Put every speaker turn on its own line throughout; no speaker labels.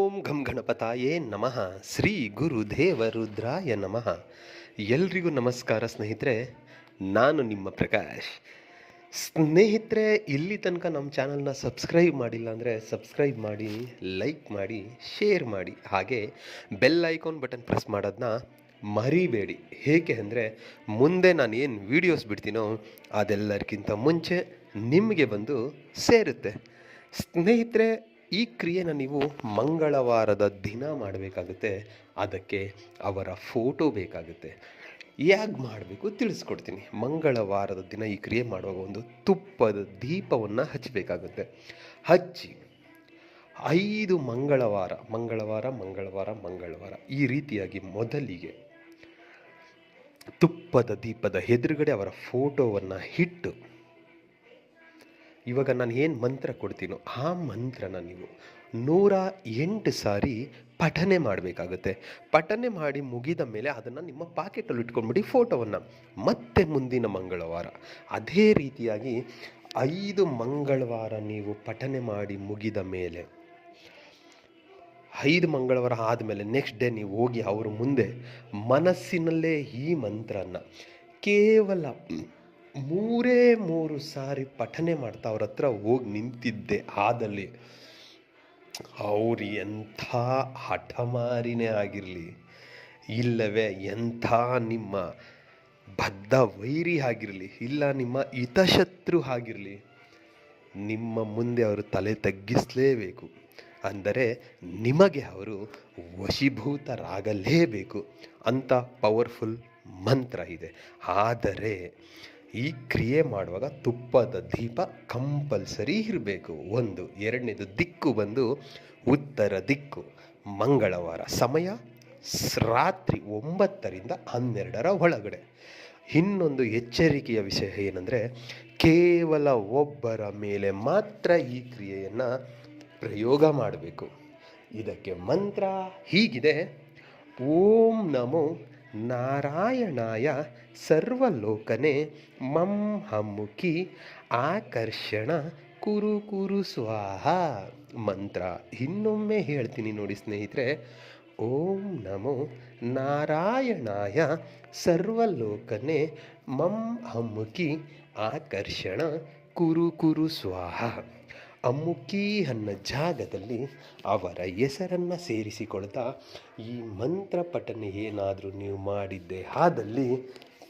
ಓಂ ಘಂ ಗಣಪತಾಯೇ ನಮಃ. ಶ್ರೀ ಗುರುದೇವ ರುದ್ರಾಯ ನಮಃ. ಎಲ್ರಿಗೂ ನಮಸ್ಕಾರ ಸ್ನೇಹಿತರೆ. ನಾನು ನಿಮ್ಮ ಪ್ರಕಾಶ್. ಸ್ನೇಹಿತರೆ, ಇಲ್ಲಿ ತನಕ ನಮ್ಮ ಚಾನಲ್ನ ಸಬ್ಸ್ಕ್ರೈಬ್ ಮಾಡಿಲ್ಲ ಅಂದರೆ ಸಬ್ಸ್ಕ್ರೈಬ್ ಮಾಡಿ, ಲೈಕ್ ಮಾಡಿ, ಶೇರ್ ಮಾಡಿ, ಹಾಗೆ ಬೆಲ್ ಐಕಾನ್ ಬಟನ್ ಪ್ರೆಸ್ ಮಾಡೋದನ್ನ ಮರಿಬೇಡಿ. ಹೇಗೆ ಅಂದರೆ ಮುಂದೆ ನಾನು ಏನು ವೀಡಿಯೋಸ್ ಬಿಡ್ತೀನೋ ಅದೆಲ್ಲರಿಗಿಂತ ಮುಂಚೆ ನಿಮಗೆ ಬಂದು ಸೇರುತ್ತೆ. ಸ್ನೇಹಿತರೆ, ಈ ಕ್ರಿಯೆನ ನೀವು ಮಂಗಳವಾರದ ದಿನ ಮಾಡಬೇಕಾಗುತ್ತೆ. ಅದಕ್ಕೆ ಅವರ ಫೋಟೋ ಬೇಕಾಗುತ್ತೆ. ಹೇಗೆ ಮಾಡಬೇಕು ತಿಳಿಸ್ಕೊಡ್ತೀನಿ. ಮಂಗಳವಾರದ ದಿನ ಈ ಕ್ರಿಯೆ ಮಾಡುವಾಗ ಒಂದು ತುಪ್ಪದ ದೀಪವನ್ನು ಹಚ್ಚಬೇಕಾಗುತ್ತೆ. ಹಚ್ಚಿ 5 ಮಂಗಳವಾರ ಈ ರೀತಿಯಾಗಿ ಮೊದಲಿಗೆ ತುಪ್ಪದ ದೀಪದ ಎದುರುಗಡೆ ಅವರ ಫೋಟೋವನ್ನು ಇಟ್ಟು, ಇವಾಗ ನಾನು ಏನು ಮಂತ್ರ ಕೊಡ್ತೀನೋ ಆ ಮಂತ್ರನ ನೀವು 108 ಸಾರಿ ಪಠನೆ ಮಾಡಬೇಕಾಗುತ್ತೆ. ಪಠನೆ ಮಾಡಿ ಮುಗಿದ ಮೇಲೆ ಅದನ್ನು ನಿಮ್ಮ ಪಾಕೆಟಲ್ಲಿ ಇಟ್ಕೊಂಡ್ಬಿಡಿ ಫೋಟೋವನ್ನು. ಮತ್ತೆ ಮುಂದಿನ ಮಂಗಳವಾರ ಅದೇ ರೀತಿಯಾಗಿ 5 ಮಂಗಳವಾರ ನೀವು ಪಠನೆ ಮಾಡಿ ಮುಗಿದ ಮೇಲೆ, 5 ಮಂಗಳವಾರ ಆದಮೇಲೆ ನೆಕ್ಸ್ಟ್ ಡೇ ನೀವು ಹೋಗಿ ಅವ್ರ ಮುಂದೆ ಮನಸ್ಸಿನಲ್ಲೇ ಈ ಮಂತ್ರನ ಕೇವಲ 3 ಸಾರಿ ಪಠನೆ ಮಾಡ್ತಾ ಅವ್ರ ಹತ್ರ ಹೋಗಿ ನಿಂತಿದ್ದೆ ಆದಲ್ಲಿ ಅವ್ರು ಎಂಥ ಹಠಮಾರಿನೇ ಆಗಿರಲಿ, ಇಲ್ಲವೇ ಎಂಥ ನಿಮ್ಮ ಬದ್ಧ ವೈರಿ ಆಗಿರಲಿ, ಇಲ್ಲ ನಿಮ್ಮ ಹಿತಶತ್ರು ಆಗಿರಲಿ, ನಿಮ್ಮ ಮುಂದೆ ಅವರು ತಲೆ ತಗ್ಗಿಸಲೇಬೇಕು. ಅಂದರೆ ನಿಮಗೆ ಅವರು ವಶೀಭೂತರಾಗಲೇಬೇಕು ಅಂತ ಪವರ್ಫುಲ್ ಮಂತ್ರ ಇದೆ. ಆದರೆ ಈ ಕ್ರಿಯೆ ಮಾಡುವಾಗ ತುಪ್ಪದ ದೀಪ ಕಂಪಲ್ಸರಿ ಇರಬೇಕು. 1. 2ನೇದು ದಿಕ್ಕು ಬಂದು ಉತ್ತರ ದಿಕ್ಕು. ಮಂಗಳವಾರ ಸಮಯ ರಾತ್ರಿ 9ರಿಂದ 12ರ ಒಳಗಡೆ. ಇನ್ನೊಂದು ಎಚ್ಚರಿಕೆಯ ವಿಷಯ ಏನಂದರೆ, ಕೇವಲ ಒಬ್ಬರ ಮೇಲೆ ಮಾತ್ರ ಈ ಕ್ರಿಯೆಯನ್ನು ಪ್ರಯೋಗ ಮಾಡಬೇಕು. ಇದಕ್ಕೆ ಮಂತ್ರ ಹೀಗಿದೆ: ಓಂ ನಮೋ ನಾರಾಯಣಾಯ ಸರ್ವಲೋಕನೆ ಮಂ ಹಮ್ಮುಖಿ ಆಕರ್ಷಣ ಕುರು ಕುರು ಸ್ವಾಹ. ಮಂತ್ರ ಇನ್ನೊಮ್ಮೆ ಹೇಳ್ತೀನಿ ನೋಡಿ ಸ್ನೇಹಿತರೆ. ಓಂ ನಮೋ ನಾರಾಯಣಾಯ ಸರ್ವಲೋಕನೆ ಮಂ ಹಮ್ಮುಖಿ ಆಕರ್ಷಣ ಕುರು ಕುರು ಸ್ವಾಹ. ಅಮ್ಮುಖಿ ಅನ್ನೋ ಜಾಗದಲ್ಲಿ ಅವರ ಹೆಸರನ್ನು ಸೇರಿಸಿಕೊಳ್ತಾ ಈ ಮಂತ್ರ ಪಠನೆ ಏನಾದರೂ ನೀವು ಮಾಡಿದ್ದೆ ಆದಲ್ಲಿ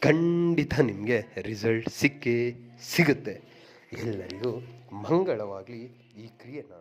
ಖಂಡಿತ ನಿಮಗೆ ರಿಸಲ್ಟ್ ಸಿಕ್ಕೇ ಸಿಗುತ್ತೆ. ಎಲ್ಲರಿಗೂ ಮಂಗಳವಾಗಲಿ. ಈ ಕ್ರಿಯೆನ